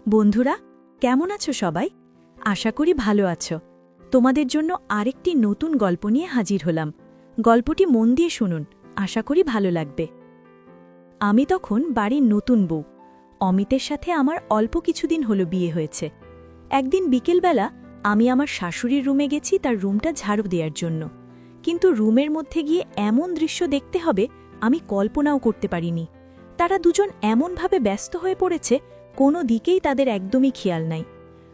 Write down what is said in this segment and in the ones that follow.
বন্ধুরা, কেমন আছো সবাই? আশা করি ভালো আছো। তোমাদের জন্য আরেকটি নতুন গল্প নিয়ে হাজির হলাম। গল্পটি মন দিয়ে শুনুন, আশা করি ভালো লাগবে। আমি তখন বাড়ির নতুন বউ। অমিতের সাথে আমার অল্প কিছুদিন হলো বিয়ে হয়েছে। একদিন বিকেলবেলা আমি আমার শাশুড়ির রুমে গেছি তার রুমটা ঝাড়ু দেওয়ার জন্য। কিন্তু রুমের মধ্যে গিয়ে এমন দৃশ্য দেখতে হবে আমি কল্পনাও করতে পারিনি। তারা দুজন এমনভাবে ব্যস্ত হয়ে পড়েছে, কোনো দিকেই তাদের একদমই খেয়াল নাই।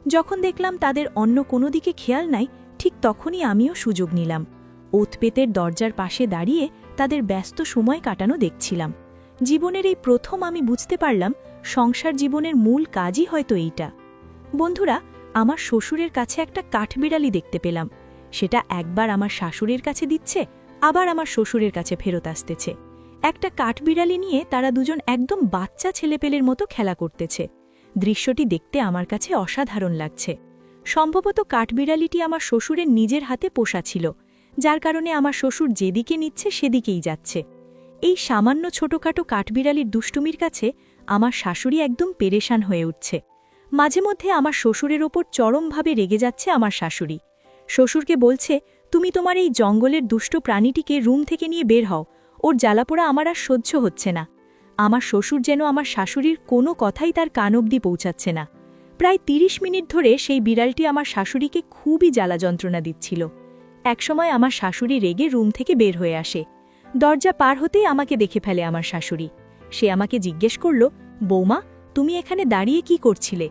যখন দেখলাম তাদের অন্য কোনো দিকে খেয়াল নাই, ঠিক তখনই আমিও সুযোগ নিলাম। ওতপেতের দরজার পাশে দাঁড়িয়ে তাদের ব্যস্ত সময় কাটানো দেখছিলাম। জীবনের এই প্রথম আমি বুঝতে পারলাম সংসার জীবনের মূল কাজই হয়তো এইটা। বন্ধুরা, আমার শ্বশুরের কাছে একটা কাঠবিড়ালি দেখতে পেলাম। সেটা একবার আমার শাশুড়ির কাছে দিচ্ছে, আবার আমার শ্বশুরের কাছে ফেরত আসতেছে। একটা কাঠবিড়ালি নিয়ে তারা দুজন একদম বাচ্চা ছেলেপেলের মতো খেলা করতেছে। দৃশ্যটি দেখতে আমার কাছে অসাধারণ লাগছে। সম্ভবত কাঠবিড়ালিটি আমার শ্বশুরের নিজের হাতে পোষা ছিল, যার কারণে আমার শ্বশুর যেদিকে নিচ্ছে সেদিকেই যাচ্ছে। এই সামান্য ছোটখাটো কাঠবিড়ালির দুষ্টুমির কাছে আমার শাশুড়ি একদম পেরেশান হয়ে উঠছে। মাঝে মধ্যে আমার শ্বশুরের ওপর চরমভাবে রেগে যাচ্ছে আমার শাশুড়ি। শ্বশুরকে বলছে, তুমি তোমার এই জঙ্গলের দুষ্ট প্রাণীটিকে রুম থেকে নিয়ে বের হও, ওর জ্বালাপোড়া আমার আর সহ্য হচ্ছে না। আমার শ্বশুর যেন আমার শাশুড়ির কোনো কথাই তার কান অবধি পৌঁছাচ্ছে না। প্রায় ৩০ মিনিট ধরে সেই বিড়ালটি আমার শাশুড়িকে খুবই জ্বালা যন্ত্রণা দিচ্ছিল। একসময় আমার শাশুড়ি রেগে রুম থেকে বের হয়ে আসে। দরজা পার হতেই আমাকে দেখে ফেলে আমার শাশুড়ি। সে আমাকে জিজ্ঞেস করল, বৌমা, তুমি এখানে দাঁড়িয়ে কি করছিলে?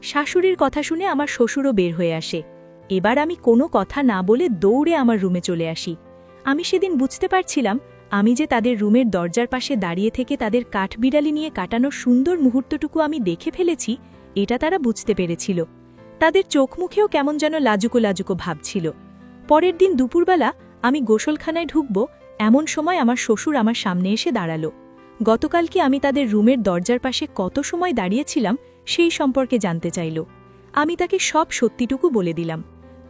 শাশুড়ির কথা শুনে আমার শ্বশুরও বের হয়ে আসে। এবার আমি কোনো কথা না বলে দৌড়ে আমার রুমে চলে আসি। আমি সেদিন বুঝতে পারছিলাম আমি যে তাদের রুমের দরজার পাশে দাঁড়িয়ে থেকে তাদের কাঠবিড়ালি নিয়ে কাটানোর সুন্দর মুহূর্তটুকু আমি দেখে ফেলেছি, এটা তারা বুঝতে পেরেছিল। তাদের চোখ মুখেও কেমন যেন লাজুকো লাজুকো ভাব ছিল। পরের দিন দুপুরবেলা আমি গোসলখানায় ঢুকব, এমন সময় আমার শ্বশুর আমার সামনে এসে দাঁড়ালো। গতকালকে আমি তাদের রুমের দরজার পাশে কত সময় দাঁড়িয়েছিলাম সেই সম্পর্কে জানতে চাইল। আমি তাকে সব সত্যিটুকু বলে দিলাম।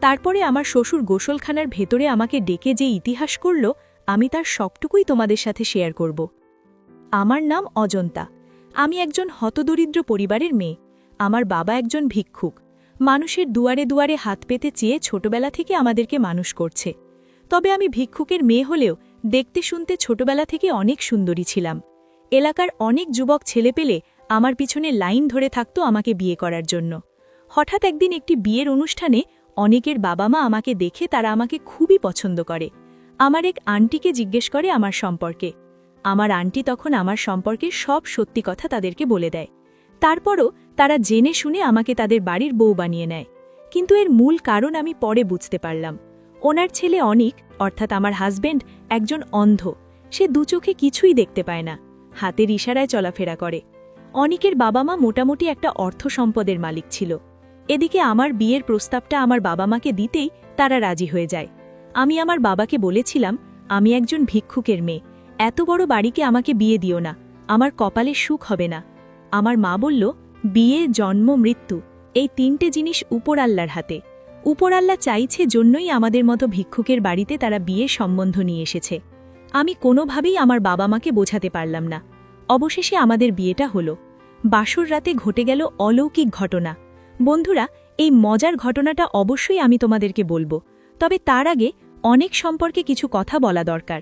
তারপরে আমার শ্বশুর গোসলখানার ভেতরে আমাকে ডেকে যে ইতিহাস করল, আমি তার সবটুকুই তোমাদের সাথে শেয়ার করব। আমার নাম অজন্তা। আমি একজন হতদরিদ্র পরিবারের মেয়ে। আমার বাবা একজন ভিক্ষুক। মানুষের দুয়ারে দুয়ারে হাত পেতে চেয়ে ছোটবেলা থেকে আমাদেরকে মানুষ করছে। তবে আমি ভিক্ষুকের মেয়ে হলেও দেখতে শুনতে ছোটবেলা থেকে অনেক সুন্দরী ছিলাম। এলাকার অনেক যুবক ছেলে পেলে আমার পিছনে লাইন ধরে থাকত আমাকে বিয়ে করার জন্য। হঠাৎ একদিন একটি বিয়ের অনুষ্ঠানে অনেকের বাবা মা আমাকে দেখে তারা আমাকে খুবই পছন্দ করে। আমার এক আন্টিকে জিজ্ঞেস করে আমার সম্পর্কে। আমার আন্টি তখন আমার সম্পর্কে সব সত্যি কথা তাদেরকে বলে দেয়। তারপরও তারা জেনে শুনে আমাকে তাদের বাড়ির বউ বানিয়ে নেয়। কিন্তু এর মূল কারণ আমি পরে বুঝতে পারলাম। ওনার ছেলে অনিক, অর্থাৎ আমার হাজবেন্ড, একজন অন্ধ। সে দু চোখে কিছুই দেখতে পায় না, হাতের ইশারায় চলাফেরা করে। অনিকের বাবা মা মোটামুটি একটা অর্থ সম্পদের মালিক ছিল। এদিকে আমার বিয়ের প্রস্তাবটা আমার বাবা মাকে দিতেই তারা রাজি হয়ে যায়। আমি আমার বাবাকে বলেছিলাম, আমি একজন ভিক্ষুকের মেয়ে, এত বড় বাড়িকে আমাকে বিয়ে দিও না, আমার কপালে সুখ হবে না। আমার মা বলল, বিয়ে, জন্ম, মৃত্যু, এই তিনটে জিনিস উপর আল্লাহর হাতে। উপর আল্লাহ চাইছে জন্যই আমাদের মতো ভিক্ষুকের বাড়িতে তারা বিয়ের সম্বন্ধ নিয়ে এসেছে। আমি কোনোভাবেই আমার বাবা মাকে বোঝাতে পারলাম না। অবশেষে আমাদের বিয়েটা হলো। বাসর রাতে ঘটে গেল অলৌকিক ঘটনা। বন্ধুরা, এই মজার ঘটনাটা অবশ্যই আমি তোমাদেরকে বলবো, তবে তার আগে অনেক সম্পর্কে কিছু কথা বলা দরকার।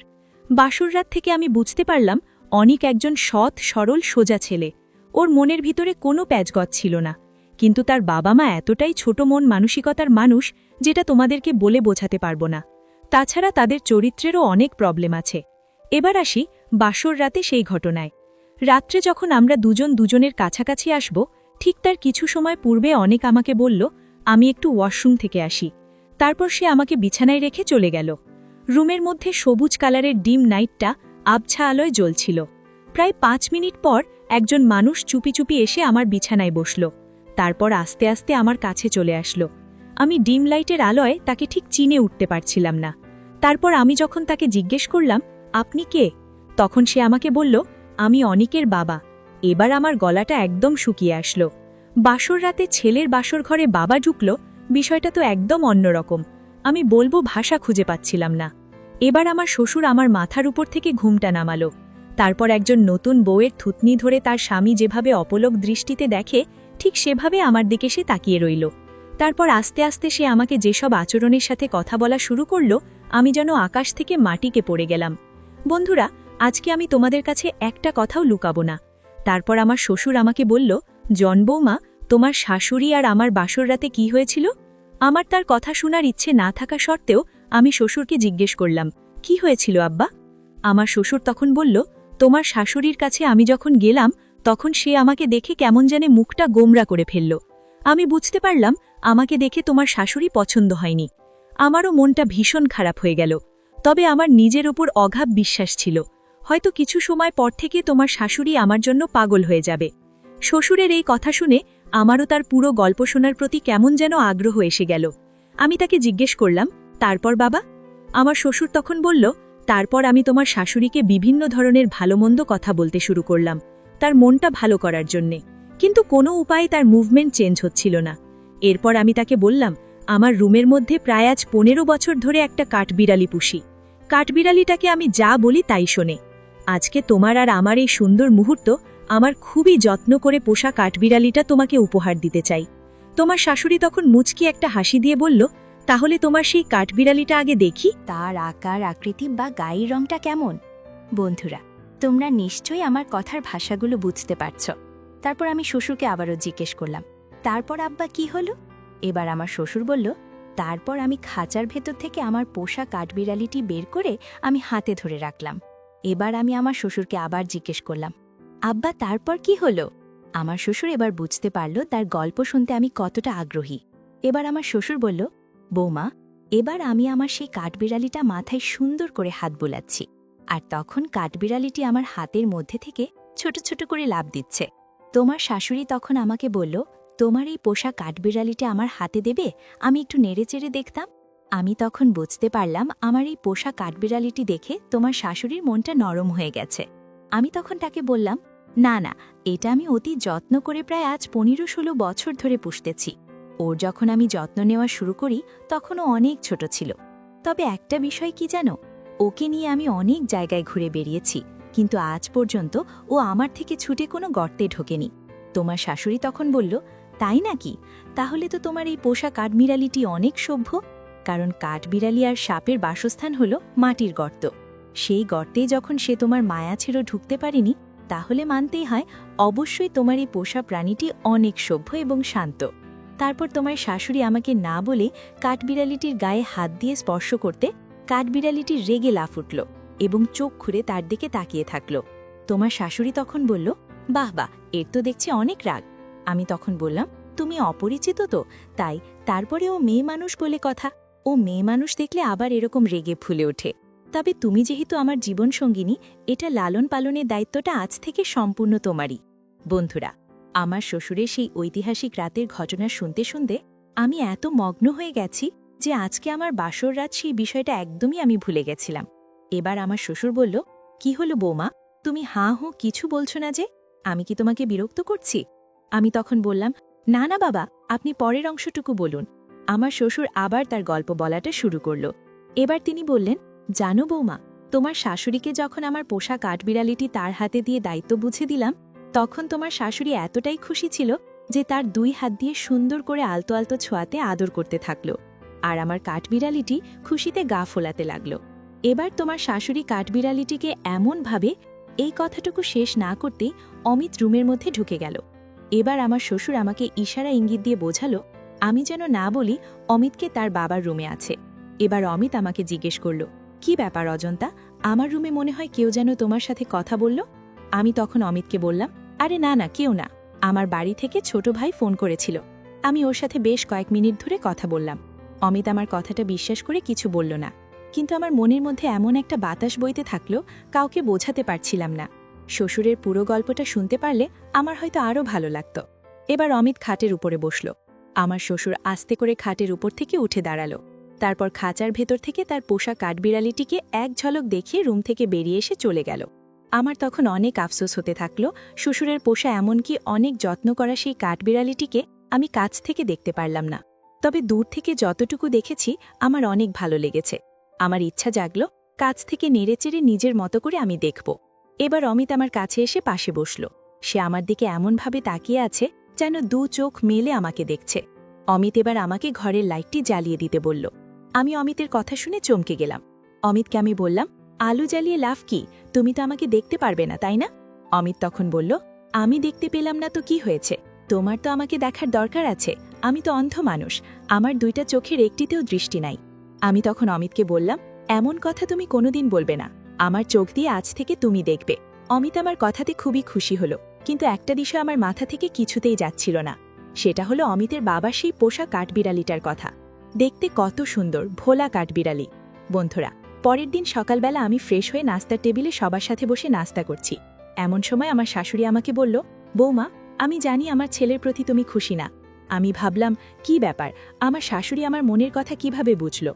বাসর রাত থেকে আমি বুঝতে পারলাম অনিক একজন সৎ, সরল, সোজা ছেলে। ওর মনের ভিতরে কোনো প্যাচগত ছিল না। কিন্তু তার বাবা মা এতটাই ছোট মন মানসিকতার মানুষ, যেটা তোমাদেরকে বলে বোঝাতে পারবো না। তাছাড়া তাদের চরিত্রেরও অনেক প্রবলেম আছে। এবার আসি বাসর রাতে সেই ঘটনায়। রাত্রে যখন আমরা দুজন দুজনের কাছাকাছি আসব, ঠিক তার কিছু সময় পূর্বে অনেক আমাকে বলল, আমি একটু ওয়াশরুম থেকে আসি। তারপর সে আমাকে বিছানায় রেখে চলে গেল। রুমের মধ্যে সবুজ কালারের ডিম নাইটটা আবছা আলোয় জ্বলছিল। প্রায় 5 মিনিট পর একজন মানুষ চুপি চুপি এসে আমার বিছানায় বসল। তারপর আস্তে আস্তে আমার কাছে চলে আসলো। আমি ডিম লাইটের আলোয় তাকে ঠিক চিনে উঠতে পারছিলাম না। তারপর আমি যখন তাকে জিজ্ঞেস করলাম, আপনি কে? তখন সে আমাকে বলল, আমি অনিকের বাবা। এবার আমার গলাটা একদম শুকিয়ে আসলো। বাসর রাতে ছেলের বাসর ঘরে বাবা ঢুকল, বিষয়টা তো একদম অন্যরকম। আমি বলবো ভাষা খুঁজে পাচ্ছিলাম না। এবার আমার শ্বশুর আমার মাথার উপর থেকে ঘুমটা নামালো। তারপর একজন নতুন বউয়ের থুতনি ধরে তার স্বামী যেভাবে অপলক দৃষ্টিতে দেখে, ঠিক সেভাবে আমার দিকে সে তাকিয়ে রইল। তারপর আস্তে আস্তে সে আমাকে যেসব আচরণের সাথে কথা বলা শুরু করল, আমি যেন আকাশ থেকে মাটিকে পড়ে গেলাম। বন্ধুরা, আজকে আমি তোমাদের কাছে একটা কথাও লুকাবো না। তারপর আমার শ্বশুর আমাকে বলল, জন বৌমা, তোমার শাশুড়ি আর আমার বাসর রাতে কি হয়েছিল? আমার তার কথা শোনার ইচ্ছে না থাকা সত্ত্বেও আমি শ্বশুরকে জিজ্ঞেস করলাম, কি হয়েছিল আব্বা? আমার শ্বশুর তখন বলল, তোমার শাশুড়ির কাছে আমি যখন গেলাম তখন সে আমাকে দেখে কেমন জানে মুখটা গোমরা করে ফেলল। আমি বুঝতে পারলাম আমাকে দেখে তোমার শাশুড়ি পছন্দ হয়নি। আমারও মনটা ভীষণ খারাপ হয়ে গেল। তবে আমার নিজের ওপর অগাধ বিশ্বাস ছিল, হয়তো কিছু সময় পর থেকে তোমার শাশুড়ি আমার জন্য পাগল হয়ে যাবে। শ্বশুরের এই কথা শুনে আমারও তার পুরো গল্প শোনার প্রতি কেমন যেন আগ্রহ এসে গেল। আমি তাকে জিজ্ঞেস করলাম, তারপর বাবা? আমার শ্বশুর তখন বলল, তারপর আমি তোমার শাশুড়িকে বিভিন্ন ধরনের ভালোমন্দ কথা বলতে শুরু করলাম, তার মনটা ভালো করার জন্যে। কিন্তু কোনো উপায়ে তার মুভমেন্ট চেঞ্জ হচ্ছিল না। এরপর আমি তাকে বললাম, আমার রুমের মধ্যে প্রায় আজ 15 বছর ধরে একটা কাঠবিড়ালি পুষি। কাঠবিড়ালিটাকে আমি যা বলি তাই শোনে। আজকে তোমার আর আমার এই সুন্দর মুহূর্ত, আমার খুবই যত্ন করে পোষা কাঠবিড়ালিটা তোমাকে উপহার দিতে চাই। তোমার শাশুড়ি তখন মুচকি একটা হাসি দিয়ে বলল, তাহলে তোমার সেই কাঠবিড়ালিটা আগে দেখি, তার আকার আকৃতি বা গায়ের রংটা কেমন। বন্ধুরা, তোমরা নিশ্চয়ই আমার কথার ভাষাগুলো বুঝতে পারছ। তারপর আমি শ্বশুরকে আবারও জিজ্ঞেস করলাম, তারপর আব্বা কি হলো? এবার আমার শ্বশুর বলল, তারপর আমি খাঁচার ভেতর থেকে আমার পোষা কাঠবিড়ালিটি বের করে আমি হাতে ধরে রাখলাম। এবার আমি আমার শ্বশুরকে আবার জিজ্ঞেস করলাম, আব্বা তারপর কি হলো? আমার শ্বশুর এবার বুঝতে পারল তার গল্প শুনতে আমি কতটা আগ্রহী। এবার আমার শ্বশুর বলল, বৌমা, এবার আমি আমার সেই কাঠবিড়ালিটা মাথায় সুন্দর করে হাত বোলাচ্ছি, আর তখন কাঠবিড়ালিটি আমার হাতের মধ্যে থেকে ছোট ছোট করে লাফ দিচ্ছে। তোমার শাশুড়ি তখন আমাকে বলল, তোমার এই পোষা কাঠবিড়ালিটা আমার হাতে দেবে, আমি একটু নেড়েচেড়ে দেখতাম। আমি তখন বুঝতে পারলাম আমার এই পোষা কাঠবিড়ালিটি দেখে তোমার শাশুড়ির মনটা নরম হয়ে গেছে। আমি তখন তাকে বললাম, না না, এটা আমি অতি যত্ন করে প্রায় আজ 15-16 বছর ধরে পুষতেছি। ওর যখন আমি যত্ন নেওয়া শুরু করি তখনও অনেক ছোট ছিল। তবে একটা বিষয় কি জানো, ওকে নিয়ে আমি অনেক জায়গায় ঘুরে বেরিয়েছি, কিন্তু আজ পর্যন্ত ও আমার থেকে ছুটে কোনো গর্তে ঢোকেনি। তোমার শাশুড়ি তখন বলল, তাই নাকি? তাহলে তো তোমার এই পোষা কাঠবিড়ালিটি অনেক সভ্য, কারণ কাঠবিড়ালি আর সাপের বাসস্থান হল মাটির গর্ত। সেই গর্তে যখন সে তোমার মায়া ছেড়ে ঢুকতে পারেনি, তাহলে মানতেই হয় অবশ্যই তোমার এই পোষা প্রাণীটি অনেক সভ্য এবং শান্ত। তারপর তোমার শাশুড়ি আমাকে না বলে কাঠবিড়ালিটির গায়ে হাত দিয়ে স্পর্শ করতে কাঠবিড়ালিটি রেগে লাফ উঠল এবং চোখ খুঁড়ে তার দিকে তাকিয়ে থাকল। তোমার শাশুড়ি তখন বলল, বাহ বাহ, এর তো দেখছি অনেক রাগ। আমি তখন বললাম, তুমি অপরিচিত তো তাই, তারপরে ও মেয়ে মানুষ বলে কথা, ও মেয়ে মানুষ দেখলে আবার এরকম রেগে ফুলে ওঠে। তবে তুমি যেহেতু আমার জীবনসঙ্গিনী, এটা লালন পালনের দায়িত্বটা আজ থেকে সম্পূর্ণ তোমারই। বন্ধুরা, আমার শ্বশুরের সেই ঐতিহাসিক রাতের ঘটনা শুনতে শুনতে আমি এত মগ্ন হয়ে গেছি যে আজকে আমার বাসর রাত সেই বিষয়টা একদমই আমি ভুলে গেছিলাম। এবার আমার শ্বশুর বলল, কি হলো বৌমা, তুমি হাঁ হুঁ কিছু বলছো না যে? আমি কি তোমাকে বিরক্ত করছি? আমি তখন বললাম, না না বাবা, আপনি পরের অংশটুকু বলুন। আমার শ্বশুর আবার তার গল্প বলাটা শুরু করল। এবার তিনি বললেন, জানো বৌমা, তোমার শাশুড়িকে যখন আমার পোষা কাঠবিড়ালিটি তার হাতে দিয়ে দায়িত্ব বুঝে দিলাম, তখন তোমার শাশুড়ি এতটাই খুশি ছিল যে তার 2 হাত দিয়ে সুন্দর করে আলতো আলতো ছোঁয়াতে আদর করতে থাকল, আর আমার কাঠবিড়ালিটি খুশিতে গা ফোলাতে লাগল। এবার তোমার শাশুড়ি কাঠবিড়ালিটিকে এমনভাবে, এই কথাটুকু শেষ না করতেই অমিত রুমের মধ্যে ঢুকে গেল। এবার আমার শ্বশুর আমাকে ইশারা ইঙ্গিত দিয়ে বোঝালো আমি যেন না বলি অমিতকে তার বাবার রুমে আছে। এবার অমিত আমাকে জিজ্ঞেস করল, কি ব্যাপার অজন্তা, আমার রুমে মনে হয় কেউ যেন তোমার সাথে কথা বলল? আমি তখন অমিতকে বললাম, আরে না না, কেউ না, আমার বাড়ি থেকে ছোট ভাই ফোন করেছিল, আমি ওর সাথে বেশ কয়েক মিনিট ধরে কথা বললাম। অমিত আমার কথাটা বিশ্বাস করে কিছু বলল না, কিন্তু আমার মনের মধ্যে এমন একটা বাতাস বইতে থাকলো, কাউকে বোঝাতে পারছিলাম না। শ্বশুরের পুরো গল্পটা শুনতে পারলে আমার হয়তো আরও ভালো লাগত। এবার অমিত খাটের উপরে বসল। আমার শ্বশুর আস্তে করে খাটের উপর থেকে উঠে দাঁড়ালো। তারপর খাঁচার ভেতর থেকে তার পোষা কাঠবিড়ালিটিকে এক ঝলক দেখিয়ে রুম থেকে বেরিয়ে এসে চলে গেল। আমার তখন অনেক আফসোস হতে থাকল, শ্বশুরের পোষা এমনকি অনেক যত্ন করা সেই কাঠবিড়ালিটিকে আমি কাছ থেকে দেখতে পারলাম না। তবে দূর থেকে যতটুকু দেখেছি আমার অনেক ভালো লেগেছে। আমার ইচ্ছা জাগল কাছ থেকে নেড়েচেড়ে নিজের মতো করে আমি দেখব। এবার অমিত আমার কাছে এসে পাশে বসল। সে আমার দিকে এমনভাবে তাকিয়ে আছে যেন দু চোখ মেলে আমাকে দেখছে। অমিত এবার আমাকে ঘরের লাইটটি জ্বালিয়ে দিতে বলল। আমি অমিতের কথা শুনে চমকে গেলাম। অমিতকে আমি বললাম, আলো জ্বালিয়ে লাভ কি? তুমি তো আমাকে দেখতে পারবে না, তাই না? অমিত তখন বলল, আমি দেখতে পেলাম না তো কি হয়েছে? তোমার তো আমাকে দেখার দরকার আছে। আমি তো অন্ধ মানুষ, আমার দুইটা চোখের একটিতেও দৃষ্টি নাই। আমি তখন অমিতকে বললাম, এমন কথা তুমি কোনোদিন বলবে না, আমার চোখ দিয়ে আজ থেকে তুমি দেখবে। অমিত আমার কথাতে খুবই খুশি হলো, কিন্তু একটা বিষয় আমার মাথা থেকে কিছুতেই যাচ্ছিল না। সেটা হলো অমিতের বাবার সেই পোষা কাঠবিড়ালিটার কথা। দেখতে কত সুন্দর, ভোলা কাঠবিড়ালি। বন্ধুরা, পরের দিন সকালবেলা আমি ফ্রেশ হয়ে নাস্তার টেবিলে সবার সাথে বসে নাস্তা করছি। এমন সময় আমার শাশুড়ি আমাকে বলল, বৌমা, আমি জানি আমার ছেলের প্রতি তুমি খুশি না। আমি ভাবলাম, কি ব্যাপার, আমার শাশুড়ি আমার মনের কথা কিভাবে বুঝল?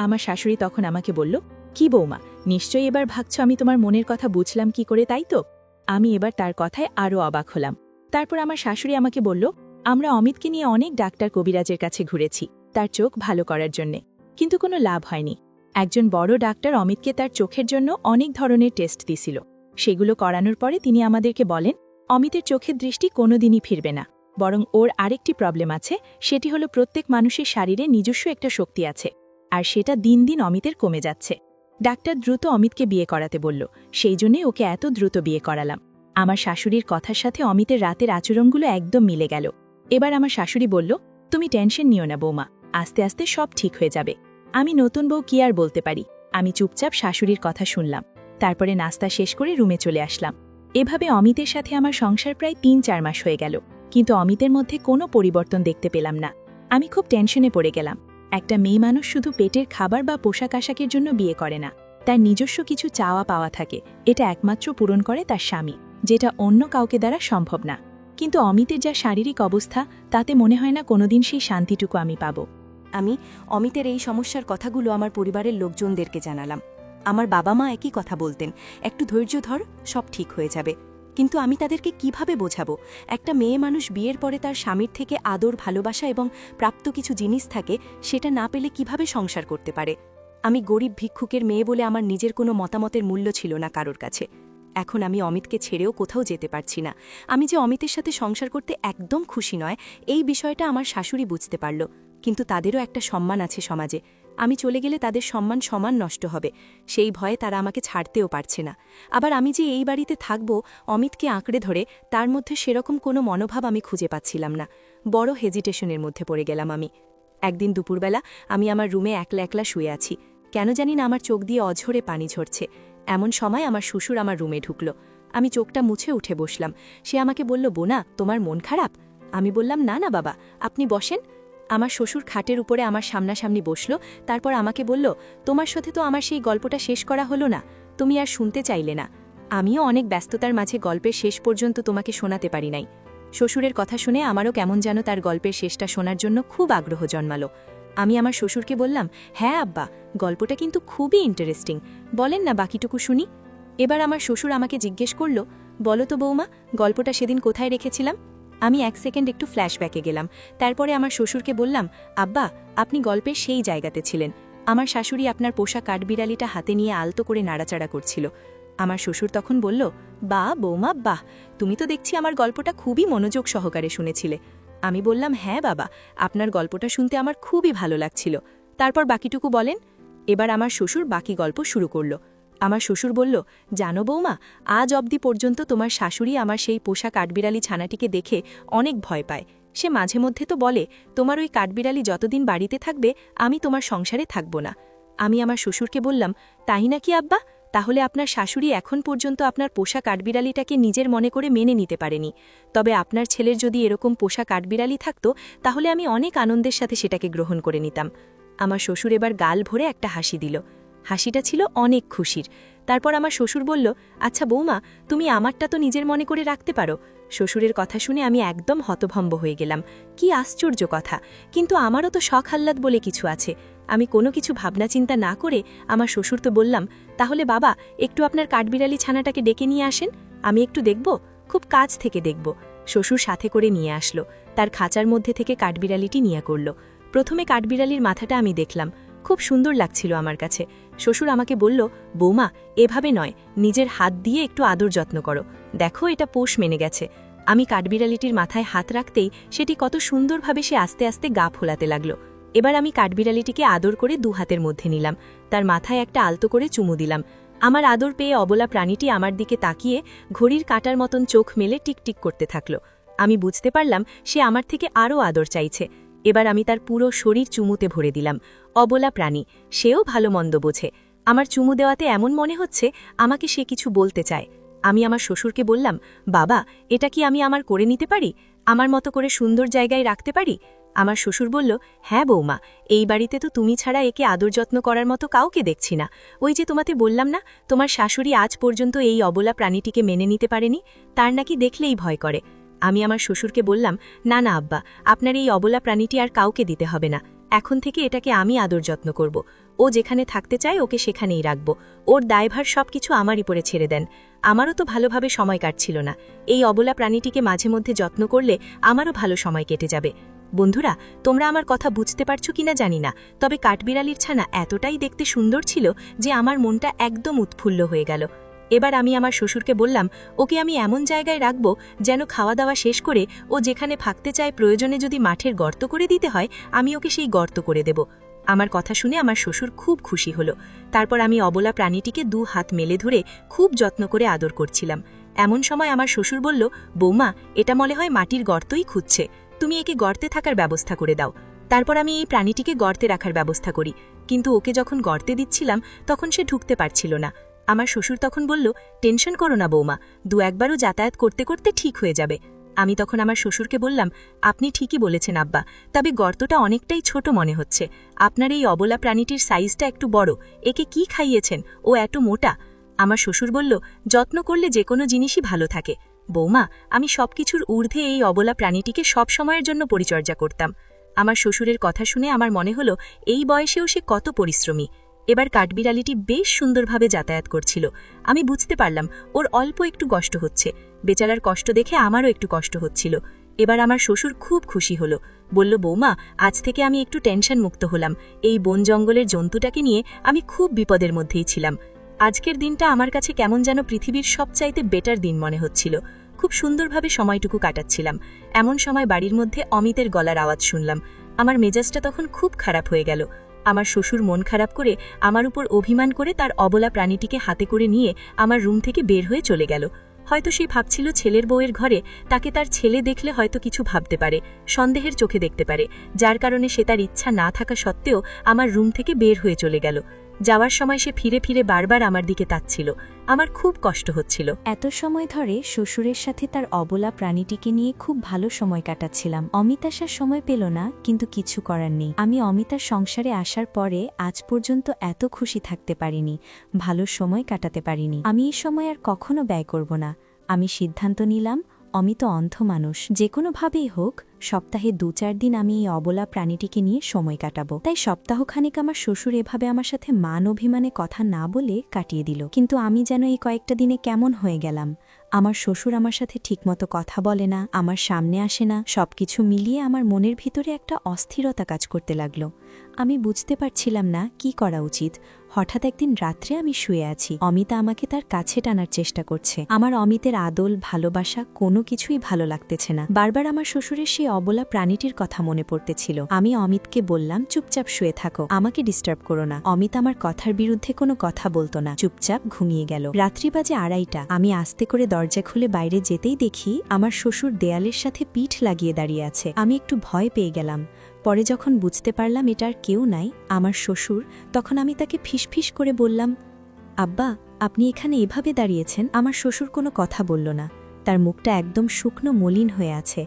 আমার শাশুড়ি তখন আমাকে বলল, কি বৌমা, নিশ্চয়ই এবার ভাবছ আমি তোমার মনের কথা বুঝলাম কি করে, তাই তো? আমি এবার তার কথায় আরও অবাক হলাম। তারপর আমার শাশুড়ি আমাকে বলল, আমরা অমিতকে নিয়ে অনেক ডাক্তার কবিরাজের কাছে ঘুরেছি তার চোখ ভালো করার জন্যে, কিন্তু কোনো লাভ হয়নি। একজন বড় ডাক্তার অমিতকে তার চোখের জন্য অনেক ধরনের টেস্ট দিছিল। সেগুলো করানোর পরে তিনি আমাদেরকে বলেন, অমিতের চোখের দৃষ্টি কোনোদিনই ফিরবে না, বরং ওর আরেকটি প্রবলেম আছে। সেটি হলো প্রত্যেক মানুষের শরীরে নিজস্ব একটা শক্তি আছে, আর সেটা দিন দিন অমিতের কমে যাচ্ছে। ডাক্তার দ্রুত অমিতকে বিয়ে করাতে বলল, সেই জন্যে ওকে এত দ্রুত বিয়ে করালাম। আমার শাশুড়ির কথার সাথে অমিতের রাতের আচরণগুলো একদম মিলে গেল। এবার আমার শাশুড়ি বলল, তুমি টেনশন নিও না বৌমা, আস্তে আস্তে সব ঠিক হয়ে যাবে। আমি নতুন বউ কি আর বলতে পারি। আমি চুপচাপ শাশুড়ির কথা শুনলাম। তারপরে নাস্তা শেষ করে রুমে চলে আসলাম। এভাবে অমিতের সাথে আমার সংসার প্রায় ৩-৪ মাস হয়ে গেল, কিন্তু অমিতের মধ্যে কোনো পরিবর্তন দেখতে পেলাম না। আমি খুব টেনশনে পড়ে গেলাম। একটা মেয়ে মানুষ শুধু পেটের খাবার বা পোশাক আশাকের জন্য বিয়ে করে না, তার নিজস্ব কিছু চাওয়া পাওয়া থাকে। এটা একমাত্র পূরণ করে তার স্বামী, যেটা অন্য কাউকে দ্বারা সম্ভব না। কিন্তু অমিতের যা শারীরিক অবস্থা, তাতে মনে হয় না কোনোদিন সেই শান্তিটুকু আমি পাব। আমি অমিতের এই সমস্যার কথাগুলো আমার পরিবারের লোকজনদেরকে জানালাম। আমার বাবা মা একই কথা বলতেন, একটু ধৈর্য ধর, সব ঠিক হয়ে যাবে। কিন্তু আমি তাদেরকে কিভাবে বোঝাবো, একটা মেয়ে মানুষ বিয়ের পরে তার স্বামীর থেকে আদর, ভালোবাসা এবং প্রাপ্ত কিছু জিনিস থাকে, সেটা না পেলে কিভাবে সংসার করতে পারে? আমি গরিব ভিক্ষুকের মেয়ে বলে আমার নিজের কোনো মতামতের মূল্য ছিল না কারোর কাছে। এখন আমি অমিতকে ছেড়েও কোথাও যেতে পারছি না। আমি যে অমিতের সাথে সংসার করতে একদম খুশি নয়, এই বিষয়টা আমার শাশুড়ি বুঝতে পারল। কিন্তু তাদেরও একটা সম্মান আছে সমাজে। আমি চলে গেলে তাদের সম্মান সমান নষ্ট হবে, সেই ভয়ে তারা আমাকে ছাড়তেও পারছে না। আবার আমি যে এই বাড়িতে থাকব, অমিতকে আঁকড়ে ধরে, তার মধ্যে সেরকম কোনো মনোভাব আমি খুঁজে পাচ্ছিলাম না। বড় হেজিটেশনের মধ্যে পড়ে গেলাম আমি। একদিন দুপুরবেলা আমি আমার রুমে একলা একলা শুয়ে আছি। কেন জানি না আমার চোখ দিয়ে অঝরে পানি ঝরছে। এমন সময় আমার শ্বশুর আমার রুমে ঢুকল। আমি চোখটা মুছে উঠে বসলাম। সে আমাকে বলল, বোনা, তোমার মন খারাপ? আমি বললাম, না না বাবা, আপনি বসেন। আমার শ্বশুর খাটের উপরে আমার সামনাসামনি বসল। তারপর আমাকে বলল, তোমার সাথে তো আমার সেই গল্পটা শেষ করা হলো না, তুমি আর শুনতে চাইলে না। আমিও অনেক ব্যস্ততার মাঝে গল্পের শেষ পর্যন্ত তোমাকে শোনাতে পারি নাই। শ্বশুরের কথা শুনে আমারও কেমন যেন তার গল্পের শেষটা শোনার জন্য খুব আগ্রহ জন্মালো। আমি আমার শ্বশুরকে বললাম, হ্যাঁ আব্বা, গল্পটা কিন্তু খুবই ইন্টারেস্টিং, বলেন না বাকিটুকু শুনি। এবার আমার শ্বশুর আমাকে জিজ্ঞেস করল, বলো তো বৌমা, গল্পটা সেদিন কোথায় রেখেছিলাম? আমি 1 সেকেন্ড একটু ফ্ল্যাশব্যাকে গেলাম। তারপরে আমার শ্বশুরকে বললাম, আব্বা, আপনি গল্পের সেই জায়গাতে ছিলেন। আমার শাশুড়ি আপনার পোষা কাঠবিড়ালিটা হাতে নিয়ে আলতো করে নাড়াচাড়া করছিল। আমার শ্বশুর তখন বলল, বাহ বৌমা বাহ, তুমি তো দেখছি আমার গল্পটা খুবই মনোযোগ সহকারে শুনেছিলে। আমি বললাম, হ্যাঁ বাবা, আপনার গল্পটা শুনতে আমার খুবই ভালো লাগছিল। তারপর বাকিটুকু বলেন। এবার আমার শ্বশুর বাকি গল্প শুরু করল। আমার শ্বশুর বলল, জানো বৌমা, আজ অবধি পর্যন্ত তোমার শাশুড়ি আমার সেই পোষা কাঠবিড়ালি ছানাটিকে দেখে অনেক ভয় পায়। সে মাঝে মধ্যে তো বলে, তোমার ওই কাঠবিড়ালি যতদিন বাড়িতে থাকবে আমি তোমার সংসারে থাকব না। আমি আমার শ্বশুরকে বললাম, তাই নাকি আব্বা? তাহলে আপনার শাশুড়ি এখন পর্যন্ত আপনার পোষা কাঠবিড়ালিটাকে নিজের মনে করে মেনে নিতে পারেনি। তবে আপনার ছেলের যদি এরকম পোষা কাঠবিড়ালি থাকতো, তাহলে আমি অনেক আনন্দের সাথে সেটাকে গ্রহণ করে নিতাম। আমার শ্বশুর এবার গাল ভরে একটা হাসি দিল। হাসিটা ছিল অনেক খুশির। তারপর আমার শ্বশুর বলল, আচ্ছা বৌমা, তুমি আমারটা তো নিজের মনে করে রাখতে পারো। শ্বশুরের কথা শুনে আমি একদম হতভম্ব হয়ে গেলাম। কি আশ্চর্য কথা! কিন্তু আমারও তো শখ আহ্লাদ বলে কিছু আছে। আমি কোনো কিছু ভাবনা চিন্তা না করে আমার শ্বশুর তো বললাম, তাহলে বাবা, একটু আপনার কাঠবিড়ালি ছানাটাকে ডেকে নিয়ে আসেন, আমি একটু দেখব, খুব কাছ থেকে দেখব। শ্বশুর সাথে করে নিয়ে আসলো। তার খাঁচার মধ্যে থেকে কাঠবিড়ালিটি নিয়ে করল। প্রথমে কাঠবিড়ালির মাথাটা আমি দেখলাম, খুব সুন্দর লাগছিল আমার কাছে। শ্বশুর আমাকে বলল, বৌমা, এভাবে নয়, নিজের হাত দিয়ে একটু আদর যত্ন করো, দেখো এটা পোষ মেনে গেছে। আমি কাঠবিড়ালিটির মাথায় হাত রাখতেই সেটি কত সুন্দরভাবে সে আস্তে আস্তে গা ফোলাতে লাগল। এবার আমি কাঠবিড়ালিটিকে আদর করে 2 হাতের মধ্যে নিলাম, তার মাথায় একটা আলতো করে চুমু দিলাম। আমার আদর পেয়ে অবলা প্রাণীটি আমার দিকে তাকিয়ে ঘড়ির কাঁটার মতন চোখ মেলে টিকটিক করতে থাকল। আমি বুঝতে পারলাম সে আমার থেকে আরও আদর চাইছে। এবার আমি তার পুরো শরীর চুমুতে ভরে দিলাম। অবলা প্রাণী, সেও ভালো মন্দ বোঝে। আমার চুমু দেওয়াতে এমন মনে হচ্ছে আমাকে সে কিছু বলতে চায়। আমি আমার শ্বশুরকে বললাম, বাবা, এটা কি আমি আমার করে নিতে পারি? আমার মতো করে সুন্দর জায়গায় রাখতে পারি? আমার শ্বশুর বলল, হ্যাঁ বৌমা, এই বাড়িতে তো তুমি ছাড়া একে আদর যত্ন করার মতো কাউকে দেখছি না। ওই যে তোমাতে বললাম না, তোমার শাশুড়ি আজ পর্যন্ত এই অবলা প্রাণীটিকে মেনে নিতে পারেনি, তার নাকি দেখলেই ভয় করে। আমি আমার শ্বশুরকে বললাম, না না আব্বা, আপনার এই অবলা প্রাণীটি আর কাউকে দিতে হবে না। এখন থেকে এটাকে আমি আদর যত্ন করব। ও যেখানে থাকতে চায় ওকে সেখানেই রাখব। ওর দায়ভার সবকিছু আমারই পরে ছেড়ে দেন। আমারও তো ভালোভাবে সময় কাটছিল না। এই অবলা প্রাণীটিকে মাঝে মধ্যে যত্ন করলে আমারও ভালো সময় কেটে যাবে। বন্ধুরা, তোমরা আমার কথা বুঝতে পারছো কিনা জানি না, তবে কাঠবিড়ালির ছানা এতটাই দেখতে সুন্দর ছিল যে আমার মনটা একদম উৎফুল্ল হয়ে গেল। এবার আমি আমার শ্বশুরকে বললাম, ওকে আমি এমন জায়গায় রাখব যেন খাওয়া দাওয়া শেষ করে ও যেখানে থাকতে চায় প্রয়োজনে যদি মাঠের গর্ত করে দিতে হয় আমি ওকে সেই গর্ত করে দেব। আমার কথা শুনে আমার শ্বশুর খুব খুশি হলো। তারপর আমি অবলা প্রাণীটিকে 2 হাত মেলে ধরে খুব যত্ন করে আদর করছিলাম। এমন সময় আমার শ্বশুর বলল, বৌমা, এটা মনে হয় মাটির গর্তই খুঁজছে, তুমি একে গর্তে থাকার ব্যবস্থা করে দাও। তারপর আমি এই প্রাণীটিকে গর্তে রাখার ব্যবস্থা করি, কিন্তু ওকে যখন গর্তে দিচ্ছিলাম তখন সে ঢুকতে পারছিল না। আমার শ্বশুর তখন বলল, টেনশন করো না বৌমা, 2-1বারও যাতায়াত করতে করতে ঠিক হয়ে যাবে। আমি তখন আমার শ্বশুরকে বললাম, আপনি ঠিকই বলেছেন আব্বা, তবে গর্তটা অনেকটাই ছোট মনে হচ্ছে। আপনার এই অবলা প্রাণীটির সাইজটা একটু বড়, একে কি খাইয়েছেন? ও এত মোটা। আমার শ্বশুর বলল, যত্ন করলে যে কোনো জিনিসই ভালো থাকে বৌমা, আমি সবকিছুর ঊর্ধ্বে এই অবলা প্রাণীটিকে সব সময়ের জন্য পরিচর্যা করতাম। আমার শ্বশুরের কথা শুনে আমার মনে হলো এই বয়সেও সে কত পরিশ্রমী। এবার কাঠবিড়ালিটি বেশ সুন্দরভাবে যাতায়াত করছিল। আমি বুঝতে পারলাম ওর অল্প একটু কষ্ট হচ্ছে। বেচারার কষ্ট দেখে আমারও একটু কষ্ট হচ্ছিল। এবার আমার শ্বশুর খুব খুশি হলো, বলল, বৌমা, আজ থেকে আমি একটু টেনশন মুক্ত হলাম। এই বন জঙ্গলের জন্তুটাকে নিয়ে আমি খুব বিপদের মধ্যেই ছিলাম। আজকের দিনটা আমার কাছে কেমন যেন পৃথিবীর সবচাইতে বেটার দিন মনে হচ্ছিল। খুব সুন্দরভাবে সময়টুকু কাটাচ্ছিলাম। এমন সময় বাড়ির মধ্যে অমিতের গলার আওয়াজ শুনলাম। আমার মেজাজটা তখন খুব খারাপ হয়ে গেল। আমার শ্বশুর মন খারাপ করে আমার উপর অভিমান করে তার অবলা প্রাণীটিকে হাতে করে নিয়ে আমার রুম থেকে বের হয়ে চলে গেল। হয়তো সে ভাবছিল ছেলের বউয়ের ঘরে তাকে তার ছেলে দেখলে হয়তো কিছু ভাবতে পারে, সন্দেহের চোখে দেখতে পারে, যার কারণে সে তার ইচ্ছা না থাকা সত্ত্বেও আমার রুম থেকে বের হয়ে চলে গেল। যাওয়ার সময় সে ফিরে ফিরে বারবার আমার দিকে তাচ্ছিল। আমার খুব কষ্ট হচ্ছিল। এত সময় ধরে শ্বশুরের সাথে তার অবলা প্রাণীটিকে নিয়ে খুব ভালো সময় কাটাচ্ছিলাম। অমিত আসার সময় পেল না, কিন্তু কিছু করার নেই। আমি অমিতার সংসারে আসার পরে আজ পর্যন্ত এত খুশি থাকতে পারিনি, ভালো সময় কাটাতে পারিনি। আমি এই সময় আর কখনো ব্যয় করব না। আমি সিদ্ধান্ত নিলাম, অমিত অন্ধ মানুষ, যে কোনোভাবেই হোক সপ্তাহে 2-4 দিন আমি এই অবলা প্রাণীটিকে নিয়ে সময় কাটাবো। তাই সপ্তাহখানেক আমার শ্বশুর এভাবে আমার সাথে মান অভিমানে কথা না বলে কাটিয়ে দিল। কিন্তু আমি যেন এই কয়েকটা দিনে কেমন হয়ে গেলাম। আমার শ্বশুর আমার সাথে ঠিকমতো কথা বলে না, আমার সামনে আসে না। সবকিছু মিলিয়ে আমার মনের ভিতরে একটা অস্থিরতা কাজ করতে লাগলো। আমি বুঝতে পারছিলাম না কি করা উচিত। হঠাৎ একদিন রাত্রে আমি শুয়ে আছি, অমিতা আমাকে তার কাছে টানার চেষ্টা করছে। আমার অমিতের আদল ভালোবাসা কোনো কিছুই ভালো লাগতেছে না। বারবার আমার শ্বশুরের সেই অবলা প্রাণীটির কথা মনে পড়তেছিল। আমি অমিতকে বললাম, চুপচাপ শুয়ে থাকো, আমাকে ডিস্টার্ব করো না। অমিত আমার কথার বিরুদ্ধে কোনো কথা বলতো না, চুপচাপ ঘুমিয়ে গেল। রাত্রি বাজে 2:30। আমি আস্তে করে দরজা খুলে বাইরে যেতেই দেখি আমার শ্বশুর দেয়ালের সাথে পিঠ লাগিয়ে দাঁড়িয়ে আছে। আমি একটু ভয় পেয়ে গেলাম। পরে যখন বুঝতে পারলাম এটা আর কেউ নাই, আমার শ্বশুর, তখন আমি তাকে ফিসফিস করে বললাম, আব্বা, আপনি এখানে এভাবে দাঁড়িয়েছেন? আমার শ্বশুর কোনো কথা বলল না, তার মুখটা একদম শুকনো মলিন হয়ে আছে।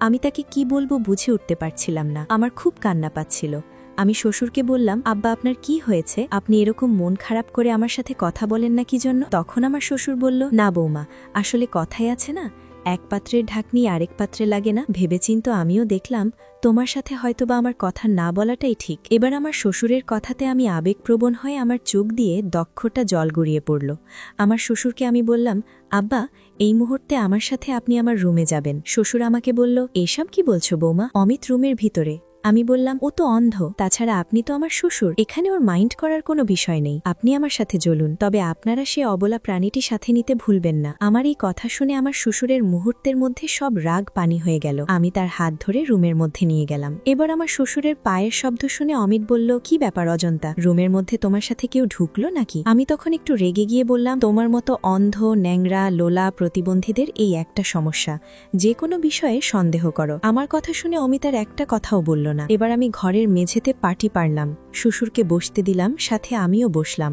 আমি তাকে কি বলবো বুঝে উঠতে পারছিলাম না। আমার খুব কান্না পাচ্ছিল। আমি শ্বশুরকে বললাম, আব্বা, আপনার কি হয়েছে? আপনি এরকম মন খারাপ করে আমার সাথে কথা বলেন না কি জন্য? তখন আমার শ্বশুর বলল, না বৌমা, আসলে কথাই আছে না, এক পাত্রের ঢাকনি আরেক পাত্রে লাগে না। ভেবেচিন্তে আমিও দেখলাম তোমার সাথে হয়তোবা আমার কথা না বলাটাই ঠিক। এবার আমার শ্বশুরের কথাতে আমি আবেগপ্রবণ হয়ে আমার চোখ দিয়ে দক্ষটা জল গড়িয়ে পড়ল। আমার শ্বশুরকে আমি বললাম, আব্বা, এই মুহূর্তে আমার সাথে আপনি আমার রুমে যাবেন। শ্বশুর আমাকে বলল, এইসব কি বলছো বৌমা? অমিত রুমের ভিতরে। আমি বললাম, ও তো অন্ধ, তাছাড়া আপনি তো আমার শ্বশুর, এখানে ওর মাইন্ড করার কোনো বিষয় নেই, আপনি আমার সাথে চলুন, তবে আপনারা সে অবলা প্রাণীটি সাথে নিতে ভুলবেন না। আমার এই কথা শুনে আমার শ্বশুরের মুহূর্তের মধ্যে সব রাগ পানি হয়ে গেল। আমি তার হাত ধরে রুমের মধ্যে নিয়ে গেলাম। এবার আমার শ্বশুরের পায়ের শব্দ শুনে অমিত বলল, কি ব্যাপার অজন্তা, রুমের মধ্যে তোমার সাথে কেউ ঢুকলো নাকি? আমি তখন একটু রেগে গিয়ে বললাম, তোমার মতো অন্ধ, ন্যাংরা, লোলা প্রতিবন্ধীদের এই একটা সমস্যা, যে কোনো বিষয়ে সন্দেহ করো। আমার কথা শুনে অমিত আর একটা কথাও বলল না। এবার আমি ঘরের মেঝেতে পাটি পারলাম, শ্বশুরকে বসতে দিলাম, সাথে আমিও বসলাম।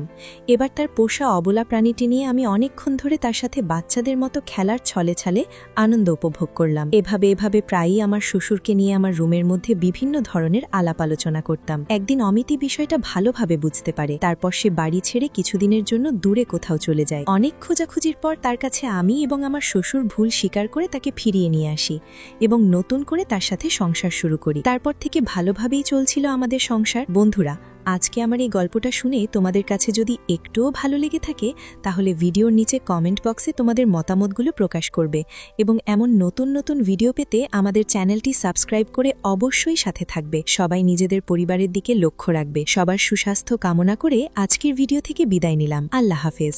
এবার তার পোষা অবলা প্রাণীটি নিয়ে আমি অনেকক্ষণ ধরে তার সাথে বাচ্চাদের মতো খেলার ছলে ছলে আনন্দ উপভোগ করলাম। এভাবে প্রায়ই আমার শ্বশুরকে নিয়ে আমার রুমের মধ্যে বিভিন্ন ধরনের আলাপ আলোচনা করতাম। একদিন অমিতই বিষয়টা ভালোভাবে বুঝতে পারে, তারপর সে বাড়ি ছেড়ে কিছুদিনের জন্য দূরে কোথাও চলে যায়। অনেক খোঁজাখুঁজির পর তার কাছে আমি এবং আমার শ্বশুর ভুল স্বীকার করে তাকে ফিরিয়ে নিয়ে আসি এবং নতুন করে তার সাথে সংসার শুরু করি। তারপর থেকে ভালোভাবেই চলছিল আমাদের সংসার। বন্ধুরা, আজকে আমার এই গল্পটা শুনে তোমাদের কাছে যদি একটুও ভালো লেগে থাকে, তাহলে ভিডিওর নিচে কমেন্ট বক্সে তোমাদের মতামতগুলো প্রকাশ করবে এবং এমন নতুন নতুন ভিডিও পেতে আমাদের চ্যানেলটি সাবস্ক্রাইব করে অবশ্যই সাথে থাকবে। সবাই নিজেদের পরিবারের দিকে লক্ষ্য রাখবে। সবার সুস্বাস্থ্য কামনা করে আজকের ভিডিও থেকে বিদায় নিলাম। আল্লাহ হাফেজ।